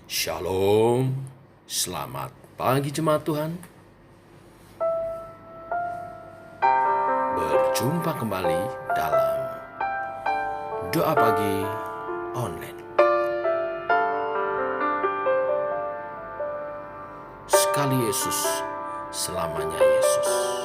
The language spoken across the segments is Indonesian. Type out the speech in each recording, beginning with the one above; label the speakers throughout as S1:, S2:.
S1: Shalom, selamat pagi jemaat Tuhan. Berjumpa kembali dalam doa pagi online. Sekali Yesus, selamanya Yesus.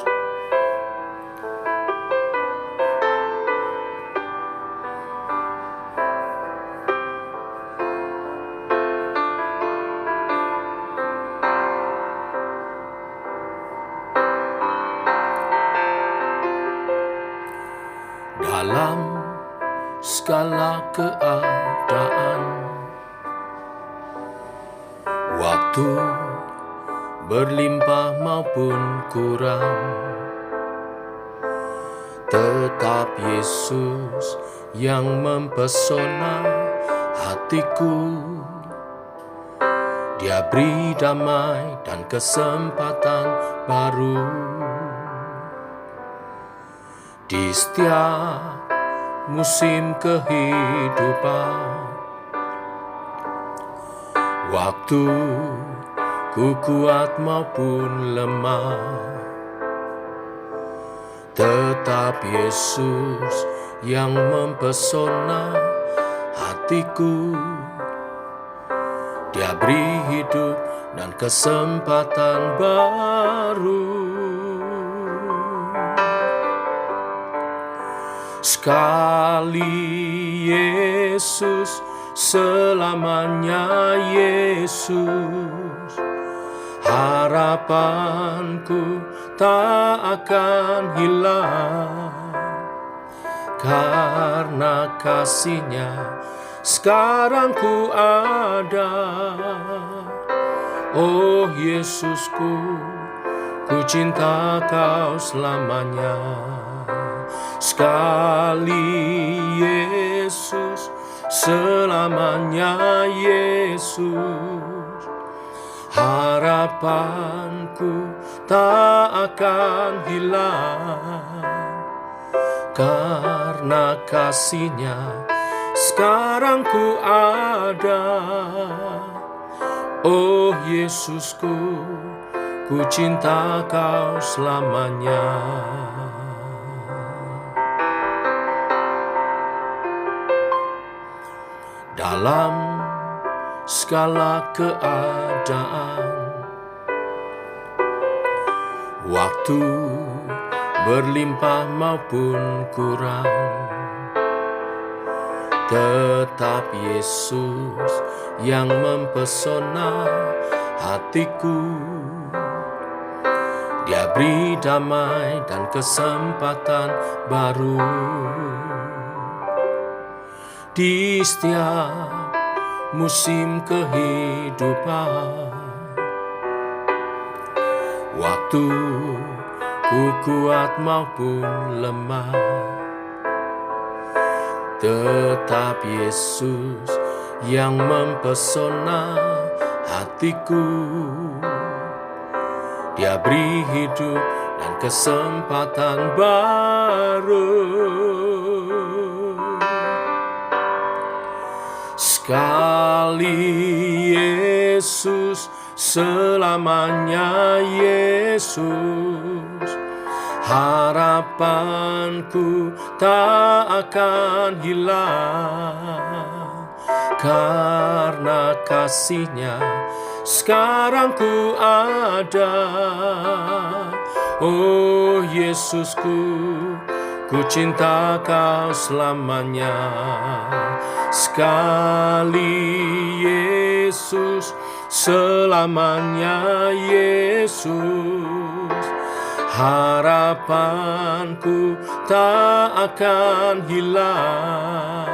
S1: Dalam segala keadaan, waktu berlimpah maupun kurang, tetap Yesus yang mempesona hatiku. Dia beri damai dan kesempatan baru di setiap musim kehidupan. Waktu ku kuat maupun lemah, tetap Yesus yang mempesona hatiku. Dia beri hidup dan kesempatan baru. Sekali Yesus, selamanya Yesus. Harapanku tak akan hilang, karena kasih-Nya sekarang ku ada. Oh Yesusku, ku cinta Kau selamanya. Sekali Yesus, selamanya Yesus. Harapanku tak akan hilang, karena kasih-Nya sekarang ku ada. Oh Yesusku, ku cinta Kau selamanya. Dalam segala keadaan, waktu berlimpah maupun kurang, tetap Yesus yang mempesona hatiku. Dia beri damai dan kesempatan baru di setiap musim kehidupan. Waktu ku kuat maupun lemah, tetap Yesus yang mempesona hatiku. Dia beri hidup dan kesempatan baru. Sekali Yesus, selamanya Yesus. Harapanku tak akan hilang, karena kasih-Nya sekarang ku ada. Oh Yesusku, ku cinta Kau selamanya. Sekali Yesus, selamanya Yesus. Harapanku tak akan hilang,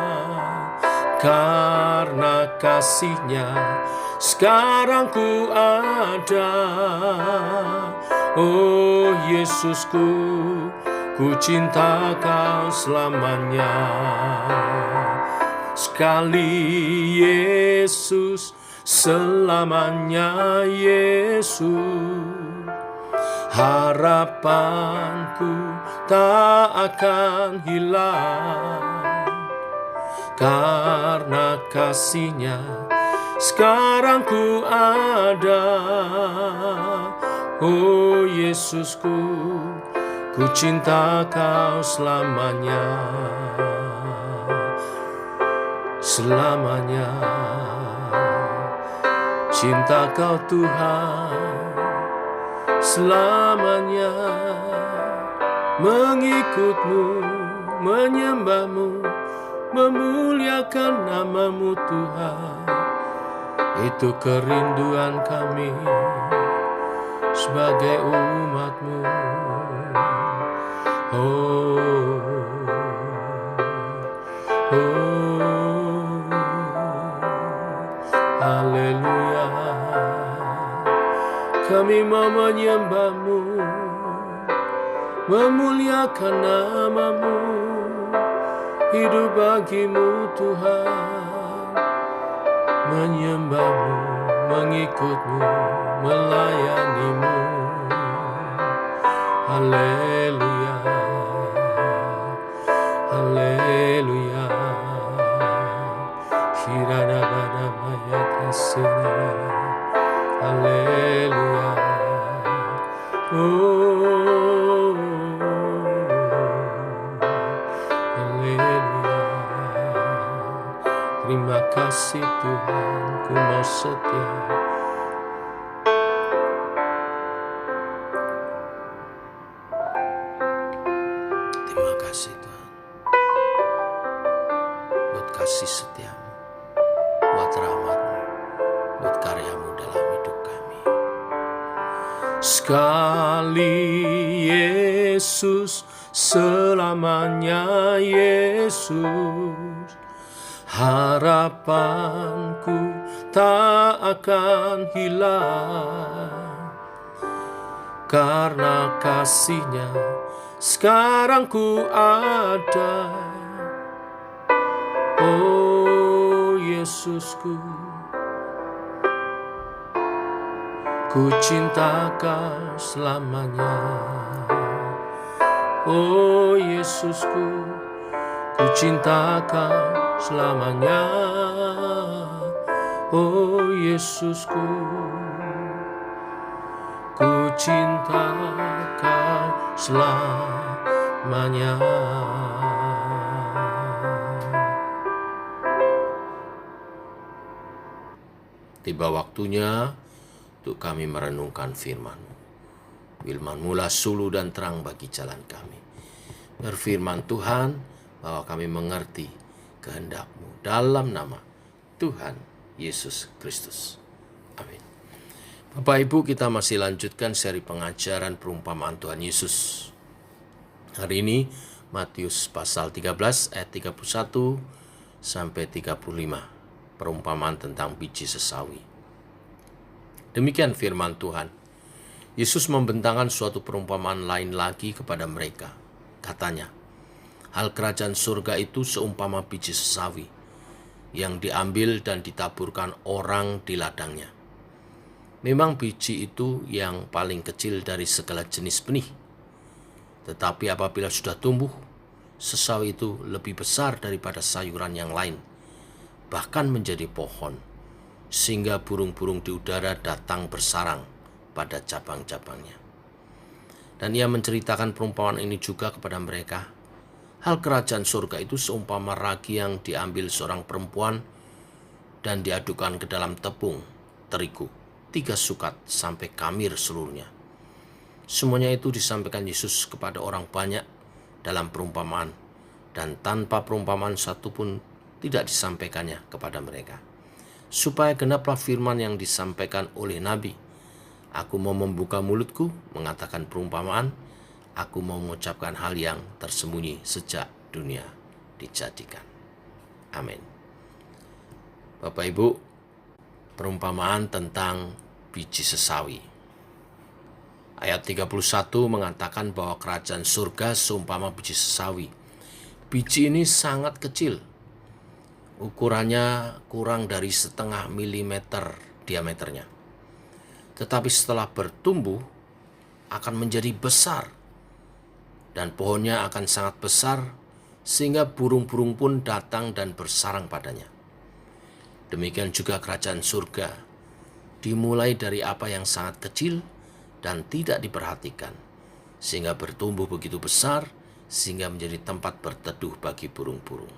S1: karena kasih-Nya sekarang ku ada. Oh Yesusku, ku cinta Kau selamanya. Sekali Yesus, selamanya Yesus. Harapanku tak akan hilang, karena kasih-Nya sekarang ku ada. Oh Yesusku, ku cinta kau selamanya, selamanya. Cinta kau Tuhan, selamanya. Mengikutmu, menyembahmu, memuliakan namamu Tuhan. Itu kerinduan kami sebagai umatmu. Oh, oh, haleluya. Kami mau menyembahmu, memuliakan namamu. Hidup bagimu Tuhan, menyembahmu, mengikutmu, melayanimu. Haleluya, haleluya. Hirana bana maya kasina, haleluya. Oh, haleluya. Terima kasih Tuhan, ku mau setia. Terima kasih Tuhan, buat kasih setiamu, buat rahmatmu, buat karyamu dalam hidup kami. Sekali Yesus, selamanya Yesus. Harapanku tak akan hilang, karena kasih-Nya sekarang ku ada. Oh Yesusku, ku cinta kau selamanya. Oh Yesusku, ku cinta kau selamanya. Oh Yesusku, ku cinta kau selamanya. Tiba waktunya untuk kami merenungkan firman-Mu. Firman-Mu lah suluh dan terang bagi jalan kami. Berfirman Tuhan, bahwa kami mengerti kehendak-Mu dalam nama Tuhan Yesus Kristus. Amin. Bapak Ibu, kita masih lanjutkan seri pengajaran perumpamaan Tuhan Yesus. Hari ini Matius pasal 13 ayat 31 sampai 35, perumpamaan tentang biji sesawi. Demikian firman Tuhan. Yesus membentangkan suatu perumpamaan lain lagi kepada mereka. Katanya, hal kerajaan surga itu seumpama biji sesawi yang diambil dan ditaburkan orang di ladangnya. Memang biji itu yang paling kecil dari segala jenis benih. Tetapi apabila sudah tumbuh, sesawi itu lebih besar daripada sayuran yang lain, bahkan menjadi pohon, sehingga burung-burung di udara datang bersarang pada cabang-cabangnya. Dan ia menceritakan perumpamaan ini juga kepada mereka. Hal kerajaan surga itu seumpama ragi yang diambil seorang perempuan dan diadukkan ke dalam tepung terigu 3 sukat sampai kamir seluruhnya. Semuanya itu disampaikan Yesus kepada orang banyak dalam perumpamaan, dan tanpa perumpamaan satu pun tidak disampaikannya kepada mereka, supaya genaplah firman yang disampaikan oleh Nabi. Aku mau membuka mulutku, mengatakan perumpamaan. Aku mau mengucapkan hal yang tersembunyi sejak dunia dijadikan. Amin. Bapak Ibu, perumpamaan tentang biji sesawi. Ayat 31 mengatakan bahwa kerajaan surga seumpama biji sesawi. Biji ini sangat kecil. Ukurannya kurang dari 0,5 milimeter diameternya. Tetapi setelah bertumbuh akan menjadi besar, dan pohonnya akan sangat besar sehingga burung-burung pun datang dan bersarang padanya. Demikian juga kerajaan surga, dimulai dari apa yang sangat kecil dan tidak diperhatikan, sehingga bertumbuh begitu besar, sehingga menjadi tempat berteduh bagi burung-burung.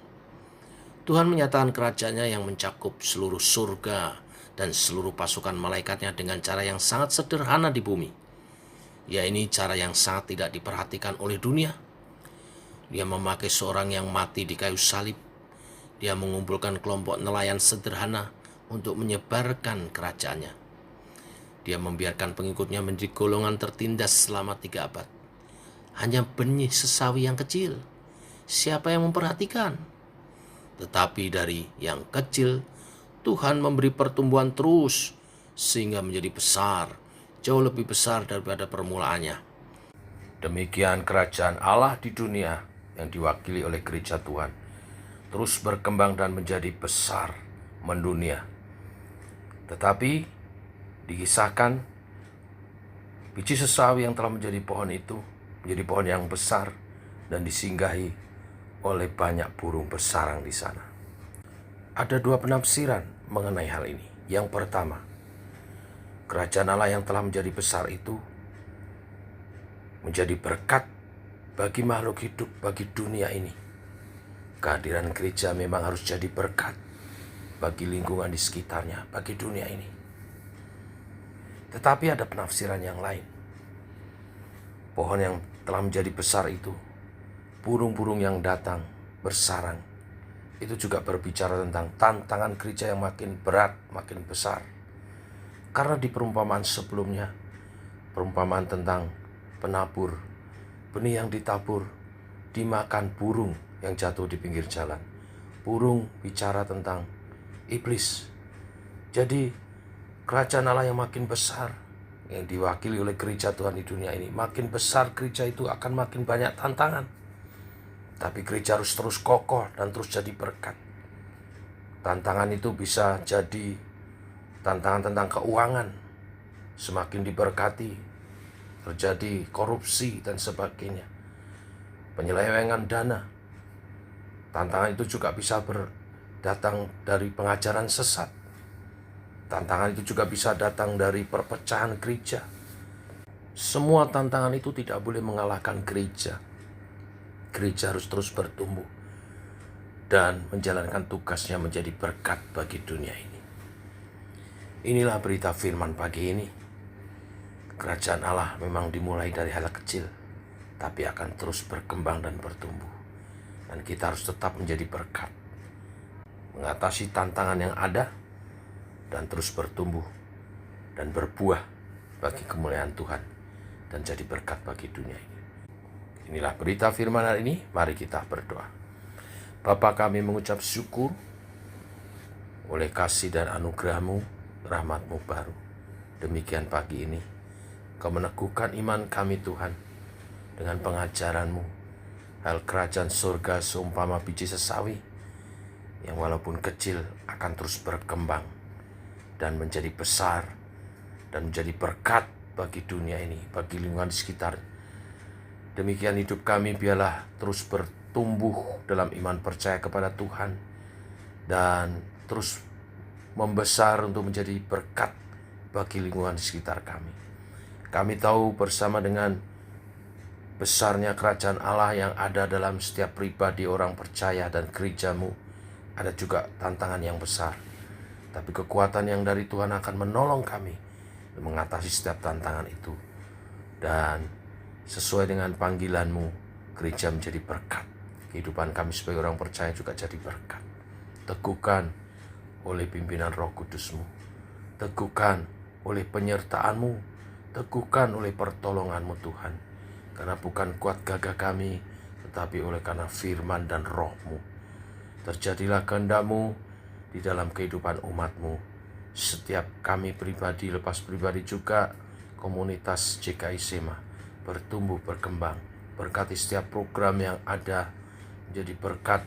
S1: Tuhan menyatakan kerajaannya yang mencakup seluruh surga dan seluruh pasukan malaikatnya dengan cara yang sangat sederhana di bumi. Ya, ini cara yang sangat tidak diperhatikan oleh dunia. Dia memakai seorang yang mati di kayu salib. Dia mengumpulkan kelompok nelayan sederhana untuk menyebarkan kerajaannya. Dia membiarkan pengikutnya menjadi golongan tertindas selama 3 abad. Hanya benih sesawi yang kecil. Siapa yang memperhatikan? Tetapi dari yang kecil, Tuhan memberi pertumbuhan terus sehingga menjadi besar, jauh lebih besar daripada permulaannya. Demikian kerajaan Allah di dunia yang diwakili oleh gereja Tuhan terus berkembang dan menjadi besar mendunia. Tetapi dikisahkan biji sesawi yang telah menjadi pohon itu menjadi pohon yang besar dan disinggahi oleh banyak burung bersarang di sana. Ada 2 penafsiran mengenai hal ini. Yang pertama, kerajaan Allah yang telah menjadi besar itu menjadi berkat bagi makhluk hidup, bagi dunia ini. Kehadiran gereja memang harus jadi berkat bagi lingkungan di sekitarnya, bagi dunia ini. Tetapi ada penafsiran yang lain. Pohon yang telah menjadi besar itu, burung-burung yang datang bersarang, itu juga berbicara tentang tantangan gereja yang makin berat, makin besar. Karena di perumpamaan sebelumnya, perumpamaan tentang penabur, benih yang ditabur, dimakan burung yang jatuh di pinggir jalan. Burung bicara tentang iblis. Jadi kerajaan Allah yang makin besar, yang diwakili oleh gereja Tuhan di dunia ini, makin besar gereja itu akan makin banyak tantangan. Tapi gereja harus terus kokoh dan terus jadi berkat. Tantangan itu bisa jadi tantangan tentang keuangan, semakin diberkati, terjadi korupsi dan sebagainya, penyelewengan dana. Tantangan itu juga bisa datang dari pengajaran sesat. Tantangan itu juga bisa datang dari perpecahan gereja. Semua tantangan itu tidak boleh mengalahkan gereja. Gereja harus terus bertumbuh dan menjalankan tugasnya menjadi berkat bagi dunia ini. Inilah berita firman pagi ini. Kerajaan Allah memang dimulai dari hal kecil, tapi akan terus berkembang dan bertumbuh. Dan kita harus tetap menjadi berkat, mengatasi tantangan yang ada, dan terus bertumbuh dan berbuah bagi kemuliaan Tuhan dan jadi berkat bagi dunia ini. Inilah berita firman hari ini, mari kita berdoa. Bapa, kami mengucap syukur oleh kasih dan anugerah-Mu, rahmat-Mu baru. Demikian pagi ini, Kau meneguhkan iman kami Tuhan dengan pengajaran-Mu. Hal kerajaan surga seumpama biji sesawi yang walaupun kecil akan terus berkembang dan menjadi besar dan menjadi berkat bagi dunia ini, bagi lingkungan di sekitar. Demikian hidup kami biarlah terus bertumbuh dalam iman percaya kepada Tuhan dan terus membesar untuk menjadi berkat bagi lingkungan di sekitar kami. Kami tahu bersama dengan besarnya kerajaan Allah yang ada dalam setiap pribadi orang percaya dan gereja-Mu, ada juga tantangan yang besar. Tapi kekuatan yang dari Tuhan akan menolong kami mengatasi setiap tantangan itu. Dan sesuai dengan panggilan-Mu, gereja menjadi berkat. Kehidupan kami sebagai orang percaya juga jadi berkat. Teguhkan oleh pimpinan Roh Kudus-Mu. Teguhkan oleh penyertaan-Mu. Teguhkan oleh pertolongan-Mu Tuhan. Karena bukan kuat gagah kami, tetapi oleh karena firman dan Roh-Mu. Terjadilah kehendak-Mu di dalam kehidupan umat-Mu. Setiap kami pribadi, lepas pribadi juga, komunitas JKI Sema bertumbuh, berkembang. Berkati setiap program yang ada, menjadi berkat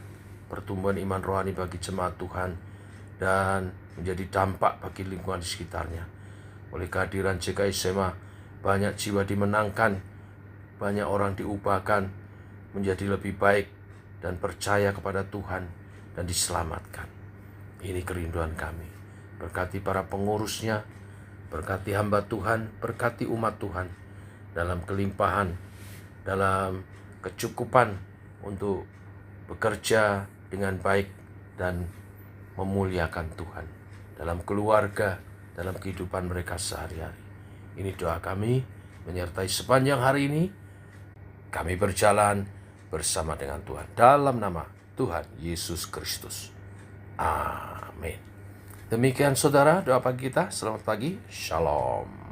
S1: pertumbuhan iman rohani bagi jemaat Tuhan dan menjadi dampak bagi lingkungan di sekitarnya. Oleh kehadiran JKI Sema, banyak jiwa dimenangkan, banyak orang diubahkan menjadi lebih baik dan percaya kepada Tuhan dan diselamatkan. Ini kerinduan kami. Berkati para pengurusnya, berkati hamba Tuhan, berkati umat Tuhan dalam kelimpahan, dalam kecukupan untuk bekerja dengan baik dan memuliakan Tuhan dalam keluarga, dalam kehidupan mereka sehari-hari. Ini doa kami, menyertai sepanjang hari ini kami berjalan bersama dengan Tuhan dalam nama Tuhan Yesus Kristus. Amin. Demikian saudara, doa pagi kita. Selamat pagi. Shalom.